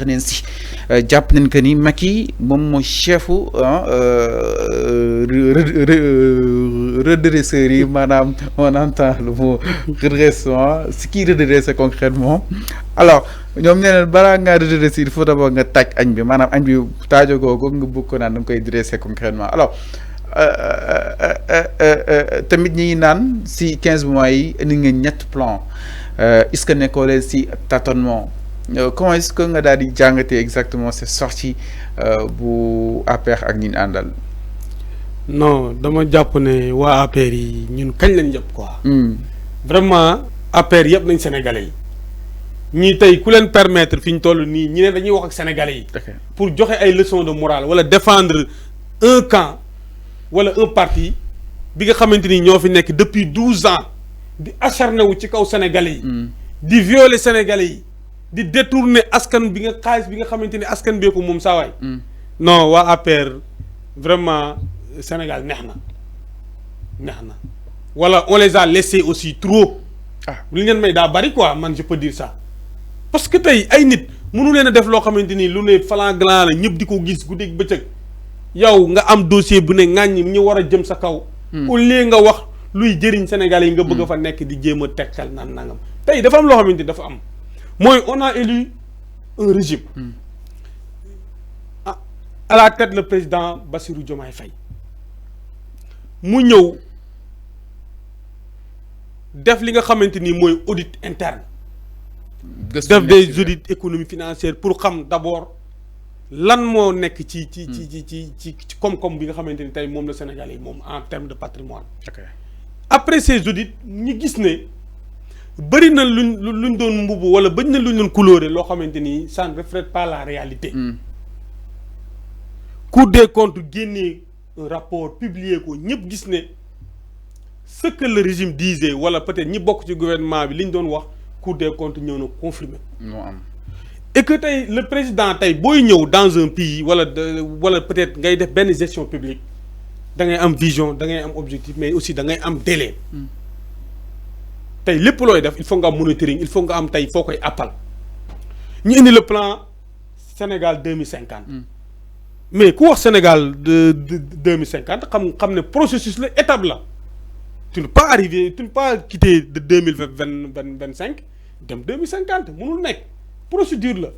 neen si jàpp nañ que ni Macky moom mooy chefu redresseur yi maanaam on entend le mot redressement ce qui redresse concrètement alors ñoom nee nañ balaa ngaa redresser il faut d'abord nga taaj añ bi maanaam añ bi taajo googu nga bëgg ko naan da nga koy dresser concrètement alors tamit ñi ngi naan si 15 mois yi indi nga ñett plan est-ce que nekkoo leen si tâtonnement. Comment est-ce que nga daal di jàngatee exactement cette sortie bu APR ak ñi àndal. non dama jàpp ne waa APR yi ñun kañ lañ jàpp quoi. vraiment APR yëpp nañ sénégalais yi. ñii tey ku leen permettre fi ñu toll nii ñi ne dañuy wax ak sénégalais yi. pour joxe ay leçons de morale wala défendre un camp wala un parti bi nga xamante ni ñoo fi nekk depuis 12 ans di acharné wu ci kaw sénégalais yi. di violer sénégalais yi. di détourner askan bi nga xaalis bi nga xamante ni askan bee ko moom saawaay. non waa APR vraiment Sénégal neex na wala on les a laissés aussi trop. li ngeen may daa bari quoi man je peux dire ça. parce que tey ay nit mënu leen a def loo xamante ni lu ne flagrant la ñëpp di ko gis guddeeg bëccëg yow nga am dossier bu ne ŋàññi ñu war a jëm sa kaw. au lieu nga wax luy jëriñ Sénégal yi nga bëgg fa nekk di jéem a tegtal naan nangam tey dafa am loo xamante ni dafa am. mooy on a élu un régime à la tête le président Bassirou Diomaye Faye mu ñëw def li nga xamante ni mooy audit interne def des audits économie financière pour xam d'abord lan moo nekk ci koom-koom bi nga xamante ni tey moom la Sénégal yi moom en termes de patrimoine. Après ces audits ñu gis ne bëri na luñ doon mbubb wala bëri na luñ doon coloré loo xamante ni ça ne reflète pas la réalité. Cour des comptes génnee un rapport publié ko ñëpp gis ne ce que le régime disait wala peut-être ñi bokk ci gouvernement bi li ñu doon wax Cour des comptes ñëw na confirmer. moo am et que tey le président tey booy ñëw dans un pays wala peut-être ngay def benn gestion publique da ngay am vision da ngay am objectif mais aussi da ngay am délai. tey lépp looy def il faut nga am monitoring il faut nga am tey foo koy appal ñu indi le plan Sénégal 2050. mais ku wax Sénégal de 2050 xam ne processus la étape la tu ne peux pas arriver tu ne peux pas quitter de 2025 dem 2050 mënul nekk procédure la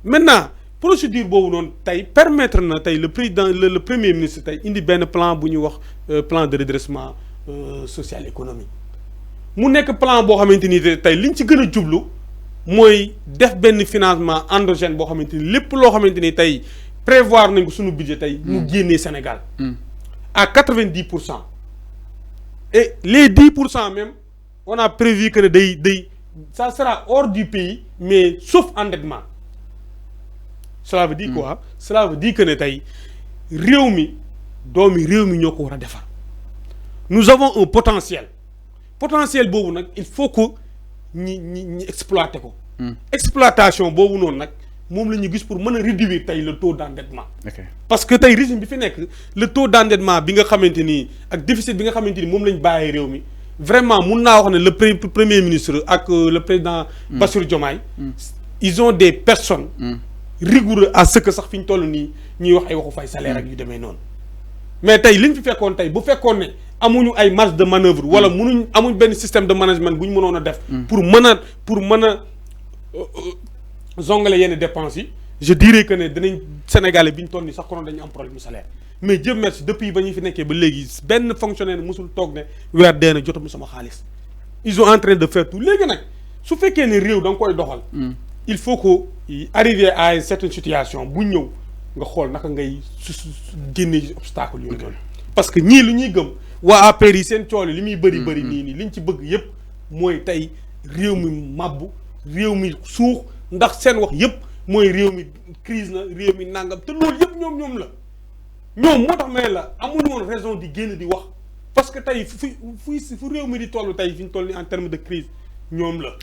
maintenant procédure boobu noonu tey permettre na tey le président le premier ministre tey indi benn plan bu ñuy wax plan de redressement social économique. mu nekk plan boo xamante ni tey liñ ci gën a jublu mooy def benn financement endogène boo xamante ni lépp loo xamante ni tey prévoir nañ ko suñu budget tey mu génnee Sénégal à 90% et les 10% même on a prévu que ne day ça sera hors du pays mais sauf endettement. Cela veut dire quoi? Cela veut dire que ne tey réew mi doomi réew mi ñoo ko war a defar. Nous avons un potentiel boobu nag il faut que ñi exploiter ko. Exploitation boobu noonu nag moom la ñu gis pour mën a réduire tey le taux d'endettement. parce que tey régime bi fi nekk le taux d'endettement bi nga xamante ni ak déficit bi nga xamante ni moom la ñu bàyyee réew mi vraiment mun naa wax ne le premier ministre ak le président Bassirou Diomaye ils ont des personnes rigoureux à ce que sax fi ñu toll nii ñuy wax ay waxu fay salaire ak yu demee noonu mais tey li ñu fi fekkoon tey bu fekkoon ne amuñu ay marge de manœuvre wala amuñ benn système de management bu ñu mënoon a def pour mën a zongale yenn dépenses yi je dirais que ne dinañ Sénégalais bi ñu toll nii sax konoon dañu am problème salaire mais Dieu merci depuis ba ñu fi nekkee ba léegi benn fonctionnaire musul toog ne weer dee na jotamu sama xaalis ils sont en train de faire tout léegi nag su fekkee ne réew da nga koy doxal il faut que arriver à une certaine situation bu ñëw nga xool naka ngay génne obstacle yooyu noonu parce que ñii lu ñuy gëm waa APR yi seen cool li muy bëri nii liñ ci bëgg yëpp mooy tey réew mi màbbu réew mi suux ndax seen wax yëpp mooy réew mi crise na réew mi nangam te loolu yëpp ñoom la ñoom moo tax may la amuñu woon raison di génn di wax parce que tey fu réew mi di toll tey fi ñu toll ni en terme de crise ñoom la.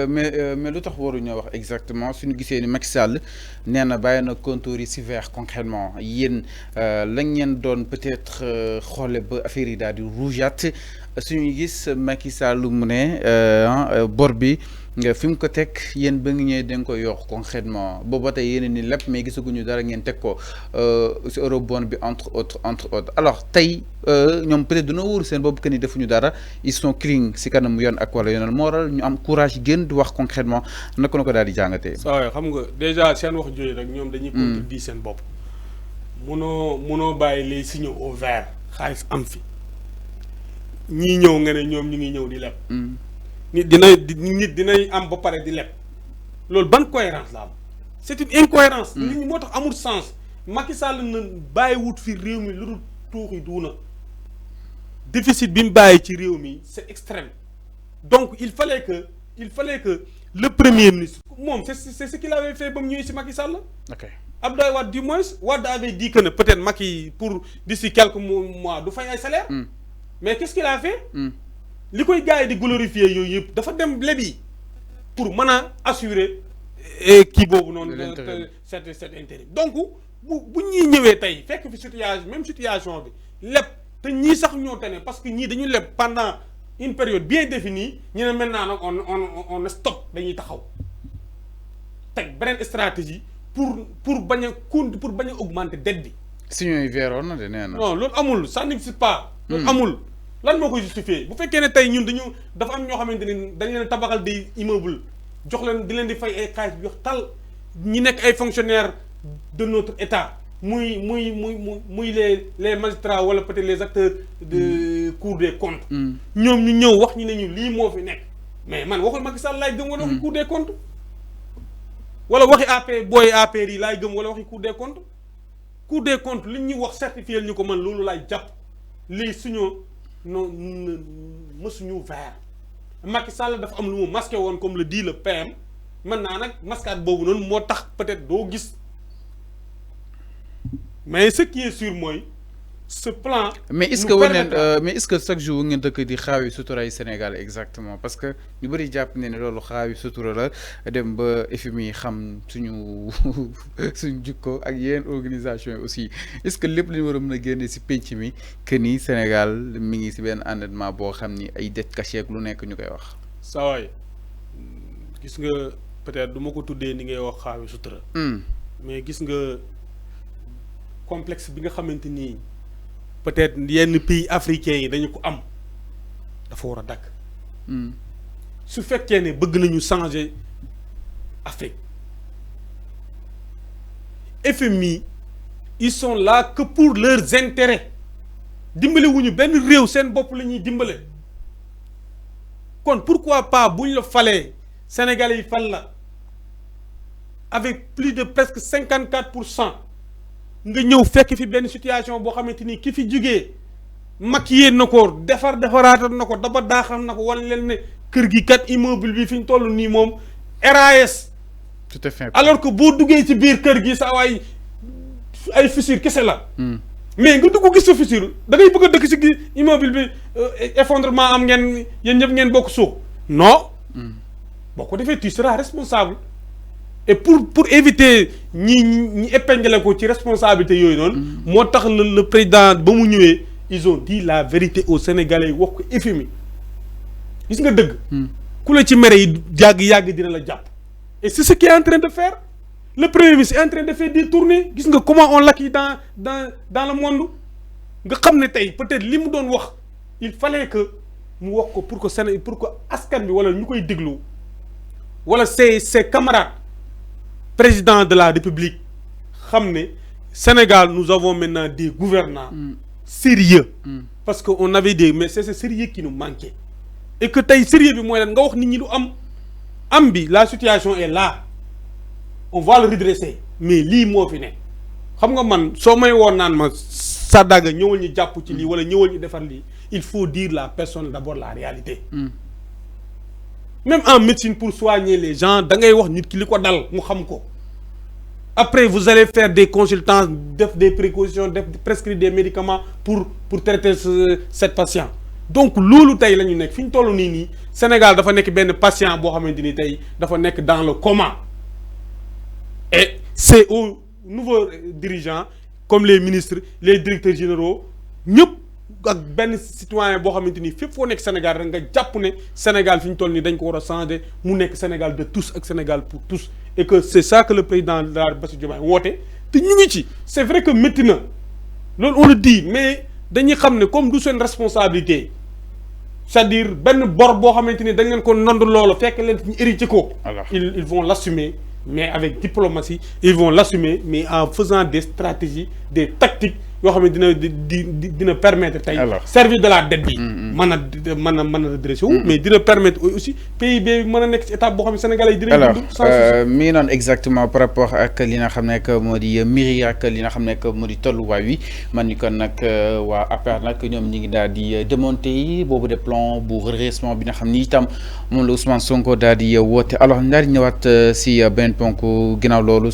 mais lu tax waruñoo wax exactement suñu gisee ni Macky Sall nee na bàyyi na contours yi si vert concrètement yéen lañ ngeen doon peut-être xoole ba affaire yi daal di rougeate suñu gis Macky Sall mu ne bor bi nga fi mu ko teg yéen ba ngi ñëwee da nga koy yokk concrètement booba tey yéen ni lépp mais gisaguñu dara ngeen teg ko si eurobond bi entre autres alors tey ñoom peut-être dina wóoru seen boobu que ni defuñu dara ils sont clean si kanam yoon ak wala yoonal moo waral ñu am courage gën di wax concrètement naka na ko daal di jàngatee. saa xam nga déjà seen wax jooju rek ñoom dañuy contredire seen bopp. munoo bàyyi les signaux au vert xaalis am fi ñii ñëw nga ne ñoom ñu ngi ñëw di leb. nit dinay am ba pare di leb loolu ban cohérence la am c'est une incohérence nit ñi moo tax amul sens Macky Sall na bàyyiwut fi réew mi lu dul tuuxi duuna déficit bi mu bàyyi ci réew mi c'est extrême donc il fallait que le premier ministre moom c'est ce qu'il avait fait ba mu ñëwee si Macky Sall. ok Abdoulaye Wade du moins Wade avait dit que ne peut-être Macky pour d'ici quelques mois du fay ay salaire mais qu'est-ce qu'il a fait li koy gars yi di glorifier yooyu yëpp dafa dem lebi pour mën a assurer kii boobu noonu cet intérim donc bu ñuy ñëwee tey fekk fi même situation bi leb te ñii sax ñoo tane parce que ñii dañu leb pendant une période bien définie ñu ne maintenant nag on stop dañuy taxaw teg beneen stratégie pour bañ a augmenter dette bi. signaux yi veeroon na de nee na. non loolu amul ça n'existe pas. loolu amul lan moo koy justifier bu fekkee ne tey ñun dafa am ñoo xamante ni dañ leen tabaxal des immeubles jox leen di leen di fay ay xaalis bi jox tal ñi nekk ay fonctionnaires de notre état muy les magistrats wala peut-être les acteurs de Cour des comptes. ñoom ñu ñëw wax ñu ne ñu lii moo fi nekk mais man waxul Macky Sall laay gëm wala waxi Cour des comptes wala waxi APR yi laay gëm wala waxi Cour des comptes. Cour des comptes li ñuy wax certifié ñu ko man loolu laay jàpp lii suñu mësuñu vert Macky Sall dafa am lu mu masqué woon comme le dit le PM maintenant nag masquade boobu noonu moo tax peut-être doo gis mais ce qui est sûr mooy ce plan. mais est-ce que chaque jour ngeen dëkk di xaawi suturay Sénégal exactement parce que ñu bëri jàpp ne loolu xaawi sutura la dem ba FMI xam suñu jikko ak yeneen organisation yi aussi est-ce que lépp li ñu war a mën a génne si penc mi que ni Sénégal mi ngi si benn endettement boo xam ni ay dette cachée ak lu nekk ñu koy wax. saa waay gis nga peut-être du ma ko tuddee ni ngay wax xaawi sutura. mais gis nga complexe bi nga xamante ni. peut-être yenn pays africains yi dañu ko am dafa war a dakk su fekkee ne bëgg nañu changer Afrique FMI ils sont là que pour leurs intérêts dimbale wuñu benn réew seen bopp la ñuy dimbale kon pourquoi pas buñ la falee Sénégalais yi fal la avec plus de presque 54%. nga ñëw fekk fi benn situation boo xamante ni ki fi jugee maquillé na ko defaraatal na ko daba daaxal na ko wan leen ne kër gi kat immeuble bi fi ñu toll nii moom RAS. tout à fait alors que boo duggee ci biir kër gi saa waay ay fissure kese la. mais nga dugg gis sa fissure da ngay bëgg a dëkk ci immeuble bi effondrement am ngeen yéen ñëpp ngeen bokk suuf non. boo ko defee tu seras responsable. et pour éviter ñi épingler ko ci responsabilité yooyu noonu. moo tax le président ba mu ñëwee ils ont dit la vérité aux Sénégalais wax ko FMI gis nga dëgg. ku la ci mere yi yàgg dina la jàpp. et c'est ce qu'il est en train de faire le premier ministre est en train de faire des tournées gis nga comment on l'accueille dans le monde nga xam ne tey peut-être li mu doon wax il fallait que mu wax ko pour que askan bi wala ñu koy déglu wala ses camarades. Président de la République xam ne Sénégal nous avons maintenant des gouvernants sérieux parce que on avait mais c'est ce sérieux qui nous manquait et que tey sérieux bi mooy lan nga wax nit ñi lu am bi la situation est là on va le redresser mais lii moo fi ne xam nga man soo may woon naan ma Sadaga ñëwal ñu jàpp ci lii wala ñëwal ñu defar lii il faut dire la personne d'abord la réalité même en médecine pour soigner les gens da ngay wax nit ki li ko dal mu xam ko après vous allez faire des consultances def des précautions prescrire des médicaments pour traiter cette patient donc loolu tey la ñu nekk fi ñu toll nii Sénégal dafa nekk benn patient boo xamante ni tey dafa nekk dans le coma et c'est aux nouveaux dirigeants comme les ministres les directeurs généraux ñëpp ak benn citoyen boo xamante ni fépp foo nekk Sénégal rek nga jàpp ne Sénégal fi ñu toll nii dañ ko war a changer mu nekk Sénégal de tous ak Sénégal pour tous et que c'est ça que le président de la Bassirou Diomaye woote te ñu ngi ci c'est vrai que métti na loolu on le dit mais dañuy xam ne comme du seen responsabilité c'est-à-dire benn bor boo xamante ni dañ leen ko nand loolu fekk leen ñu hérité ko. Ils vont l'assumer mais avec diplomatie ils vont l'assumer mais en faisant des stratégies des tactiques yoo xam ne dina permettre tey servir de la dette bi mën a redresser wu mais dina permettre aussi PIB bi mën a nekk ci état boo xam ne Sénégalais yi dinañ alors mi ngi noonu exactement par rapport ak li nga xam ne que moo di mbiri ak li nga xam ne que moo di tolluwaay wi man ni kon nag waa APR nag ñoom ñi ngi daal di démonter yi boobu de plan bu redressement bi nga xam ni itam moom la Ousmane Sonko daal di woote alors daal di ñëwaat si benn ponk ginnaaw loolu